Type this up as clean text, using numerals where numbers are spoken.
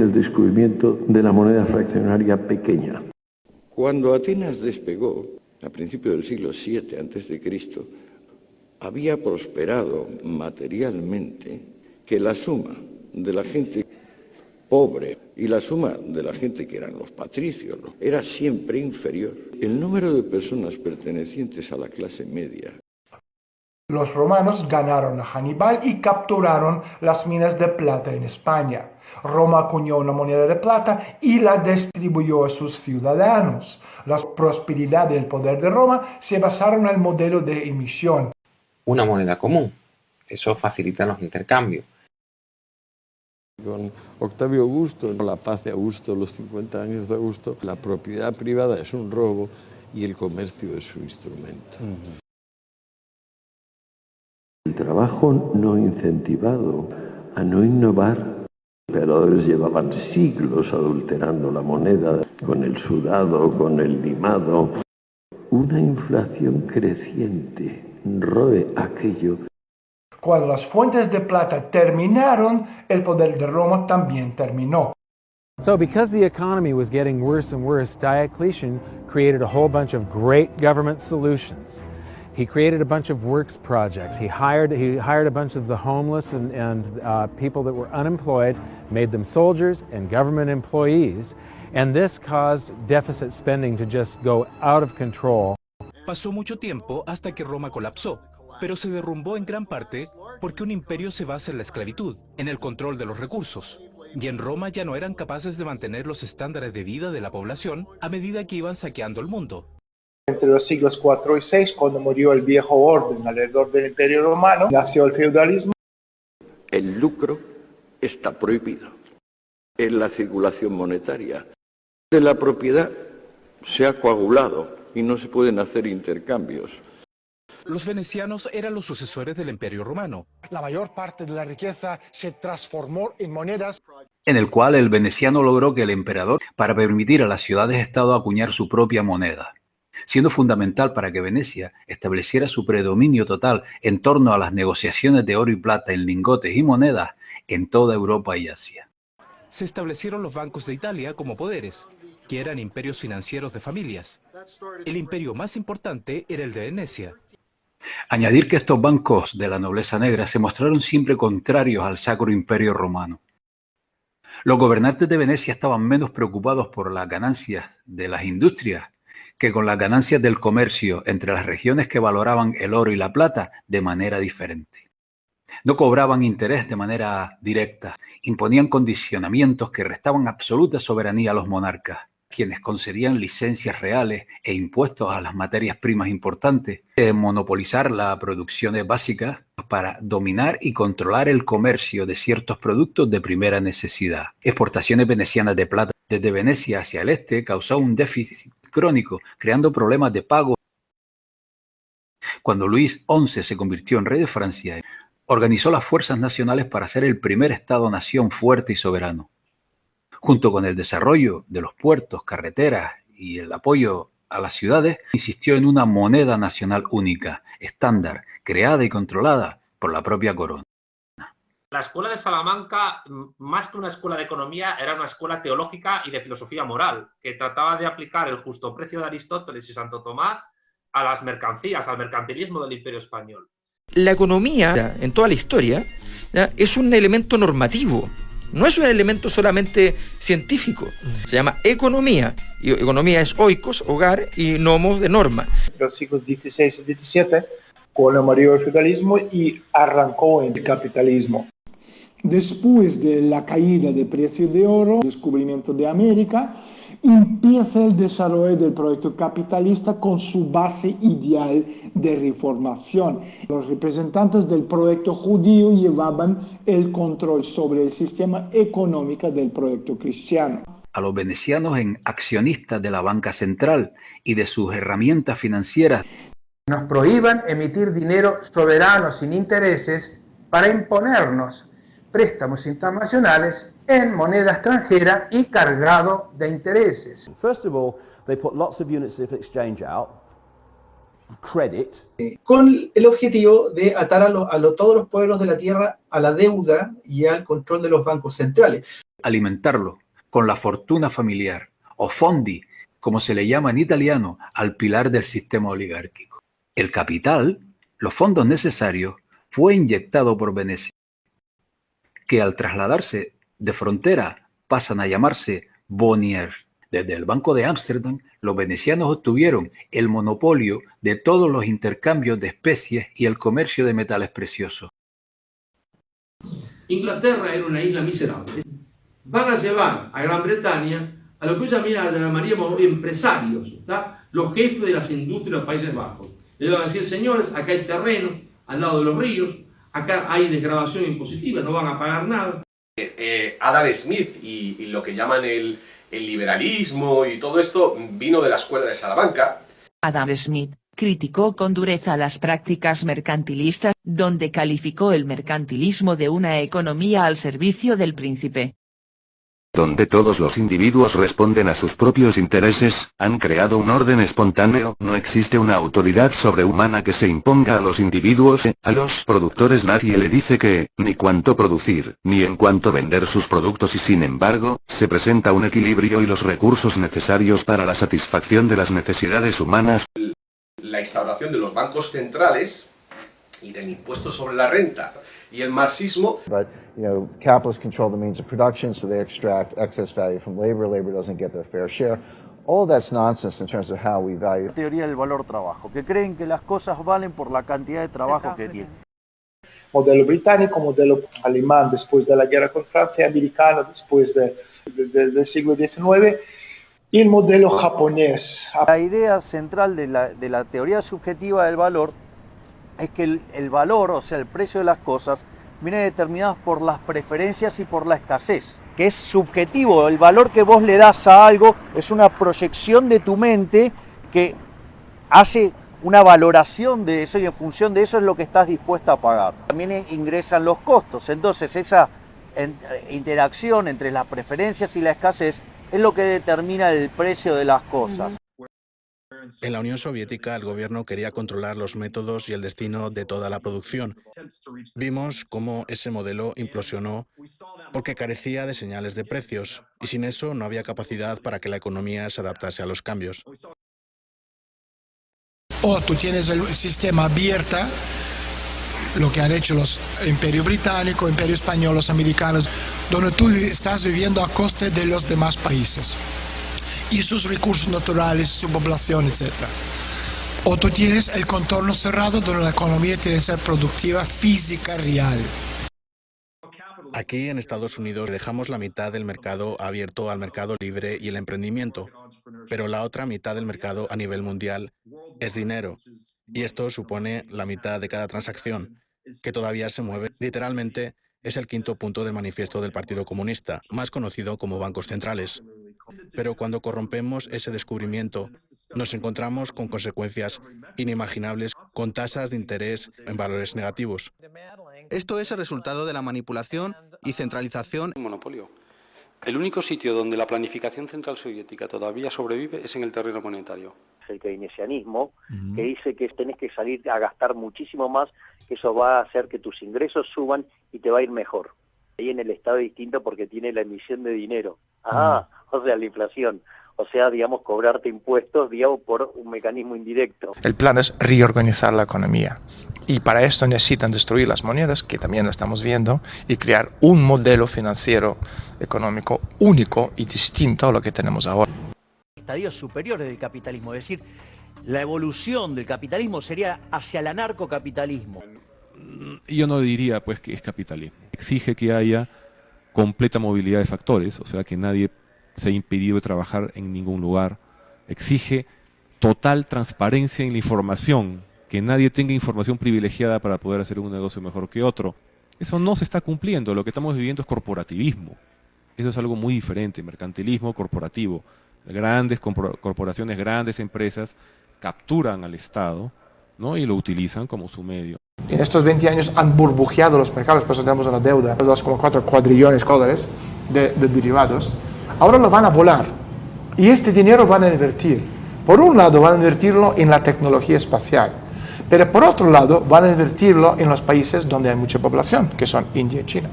El descubrimiento de la moneda fraccionaria pequeña. Cuando Atenas despegó, a principios del siglo VII a.C., había prosperado materialmente que la suma de la gente pobre y la suma de la gente que eran los patricios era siempre inferior. El número de personas pertenecientes a la clase media. Los romanos ganaron a Hannibal y capturaron las minas de plata en España. Roma acuñó una moneda de plata y la distribuyó a sus ciudadanos. La prosperidad y el poder de Roma se basaron en el modelo de emisión. Una moneda común. Eso facilita los intercambios. Con Octavio Augusto, la paz de Augusto, los 50 años de Augusto, la propiedad privada es un robo y el comercio es su instrumento. El trabajo no incentivado a no innovar. Los emperadores llevaban siglos adulterando la moneda con el sudado, con el limado. Una inflación creciente roe aquello. Cuando las fuentes de plata terminaron, el poder de Roma también terminó. So because the economy was getting worse and worse, Diocletian created a whole bunch of great government solutions. He created a bunch of works projects. He hired a bunch of the homeless and people that were unemployed, made them soldiers and government employees, and this caused deficit spending to just go out of control. Pasó mucho tiempo hasta que Roma colapsó, pero se derrumbó en gran parte porque un imperio se basa en la esclavitud, en el control de los recursos. Y en Roma ya no eran capaces de mantener los estándares de vida de la población a medida que iban saqueando el mundo. Entre los siglos IV y VI, cuando murió el viejo orden alrededor del Imperio Romano, nació el feudalismo. El lucro está prohibido en la circulación monetaria. La propiedad se ha coagulado y no se pueden hacer intercambios. Los venecianos eran los sucesores del Imperio Romano. La mayor parte de la riqueza se transformó en monedas. En el cual el veneciano logró que el emperador, para permitir a las ciudades-estado acuñar su propia moneda, siendo fundamental para que Venecia estableciera su predominio total en torno a las negociaciones de oro y plata en lingotes y monedas en toda Europa y Asia. Se establecieron los bancos de Italia como poderes, que eran imperios financieros de familias. El imperio más importante era el de Venecia. Añadir que estos bancos de la nobleza negra se mostraron siempre contrarios al Sacro Imperio Romano. Los gobernantes de Venecia estaban menos preocupados por las ganancias de las industrias que con las ganancias del comercio entre las regiones que valoraban el oro y la plata de manera diferente. No cobraban interés de manera directa, imponían condicionamientos que restaban absoluta soberanía a los monarcas, quienes concedían licencias reales e impuestos a las materias primas importantes, monopolizar las producciones básicas para dominar y controlar el comercio de ciertos productos de primera necesidad. Exportaciones venecianas de plata desde Venecia hacia el este causó un déficit crónico, creando problemas de pago. Cuando Luis XI se convirtió en rey de Francia, organizó las fuerzas nacionales para ser el primer Estado-nación fuerte y soberano. Junto con el desarrollo de los puertos, carreteras y el apoyo a las ciudades, insistió en una moneda nacional única, estándar, creada y controlada por la propia corona. La escuela de Salamanca, más que una escuela de economía, era una escuela teológica y de filosofía moral, que trataba de aplicar el justo precio de Aristóteles y Santo Tomás a las mercancías, al mercantilismo del Imperio Español. La economía, en toda la historia, es un elemento normativo. No es un elemento solamente científico. Se llama economía. Y economía es oikos, hogar, y nomos, de norma. Entre los siglos XVI y XVII, cuando murió el feudalismo y arrancó el capitalismo. Después de la caída del precio de oro, el descubrimiento de América, empieza el desarrollo del proyecto capitalista con su base ideal de reformación. Los representantes del proyecto judío llevaban el control sobre el sistema económico del proyecto cristiano. A los venecianos en accionistas de la banca central y de sus herramientas financieras. Nos prohíban emitir dinero soberano sin intereses para imponernos préstamos internacionales en moneda extranjera y cargado de intereses. First of all, they put lots of units of exchange out, credit. Con el objetivo de atar a todos los pueblos de la tierra a la deuda y al control de los bancos centrales. alimentarlo con la fortuna familiar, o fondi, como se le llama en italiano, al pilar del sistema oligárquico. El capital, los fondos necesarios, fue inyectado por Venecia, que al trasladarse de frontera pasan a llamarse Bonnier. Desde el Banco de Ámsterdam, los venecianos obtuvieron el monopolio de todos los intercambios de especies y el comercio de metales preciosos. Inglaterra era una isla miserable. Van a llevar a Gran Bretaña a lo que hoy llamaríamos empresarios, ¿está? Los jefes de las industrias de los Países Bajos. Le van a decir, señores, acá hay terrenos al lado de los ríos, acá hay desgravación impositiva, no van a pagar nada. Adam Smith y lo que llaman el liberalismo y todo esto vino de la escuela de Salamanca. Adam Smith criticó con dureza las prácticas mercantilistas, donde calificó el mercantilismo de una economía al servicio del príncipe. Donde todos los individuos responden a sus propios intereses, han creado un orden espontáneo, no existe una autoridad sobrehumana que se imponga a los individuos, a los productores nadie le dice que, ni cuánto producir, ni en cuánto vender sus productos y sin embargo, se presenta un equilibrio y los recursos necesarios para la satisfacción de las necesidades humanas. La instauración de los bancos centrales y del impuesto sobre la renta y el marxismo. But, capitalists control the means of production, so they extract excess value from labor. Labor doesn't get their fair share. All that's nonsense in terms of how we value. La teoría del valor trabajo, que creen que las cosas valen por la cantidad de trabajo que tienen. Modelo británico, modelo alemán después de la guerra con Francia, americano después del siglo XIX, y el modelo japonés. La idea central de la teoría subjetiva del valor es que el valor, o sea, el precio de las cosas, viene determinado por las preferencias y por la escasez, que es subjetivo. El valor que vos le das a algo es una proyección de tu mente que hace una valoración de eso y en función de eso es lo que estás dispuesta a pagar. También ingresan los costos, entonces esa interacción entre las preferencias y la escasez es lo que determina el precio de las cosas. En la Unión Soviética el gobierno quería controlar los métodos y el destino de toda la producción. Vimos cómo ese modelo implosionó porque carecía de señales de precios y sin eso no había capacidad para que la economía se adaptase a los cambios. O tú tienes el sistema abierto, lo que han hecho los Imperio Británico, Imperio Español, los americanos, donde tú estás viviendo a costa de los demás países y sus recursos naturales, su población, etc. O tú tienes el contorno cerrado donde la economía tiene que ser productiva, física, real. Aquí en Estados Unidos dejamos la mitad del mercado abierto al mercado libre y el emprendimiento, pero la otra mitad del mercado a nivel mundial es dinero, y esto supone la mitad de cada transacción, que todavía se mueve. Literalmente, es el quinto punto del manifiesto del Partido Comunista, más conocido como bancos centrales. Pero cuando corrompemos ese descubrimiento, nos encontramos con consecuencias inimaginables, con tasas de interés en valores negativos. Esto es el resultado de la manipulación y centralización. Monopolio. El único sitio donde la planificación central soviética todavía sobrevive es en el terreno monetario. El keynesianismo, que dice que tenés que salir a gastar muchísimo más, que eso va a hacer que tus ingresos suban y te va a ir mejor. Ahí en el Estado es distinto porque tiene la emisión de dinero. O sea, la inflación. O sea, digamos, cobrarte impuestos, digamos, por un mecanismo indirecto. El plan es reorganizar la economía. Y para esto necesitan destruir las monedas, que también lo estamos viendo, y crear un modelo financiero económico único y distinto a lo que tenemos ahora. Estadios superiores del capitalismo, es decir, la evolución del capitalismo sería hacia el anarcocapitalismo. Yo no diría pues que es capitalismo. Exige que haya completa movilidad de factores, o sea que nadie se ha impedido de trabajar en ningún lugar. Exige total transparencia en la información, que nadie tenga información privilegiada para poder hacer un negocio mejor que otro. Eso no se está cumpliendo, lo que estamos viviendo es corporativismo. Eso es algo muy diferente, mercantilismo corporativo. Grandes corporaciones, grandes empresas capturan al Estado, ¿no? Y lo utilizan como su medio. En estos 20 años han burbujeado los mercados, por eso tenemos una deuda de 2,4 cuadrillones de dólares de derivados. Ahora lo van a volar y este dinero van a invertir. Por un lado van a invertirlo en la tecnología espacial, pero por otro lado van a invertirlo en los países donde hay mucha población, que son India y China.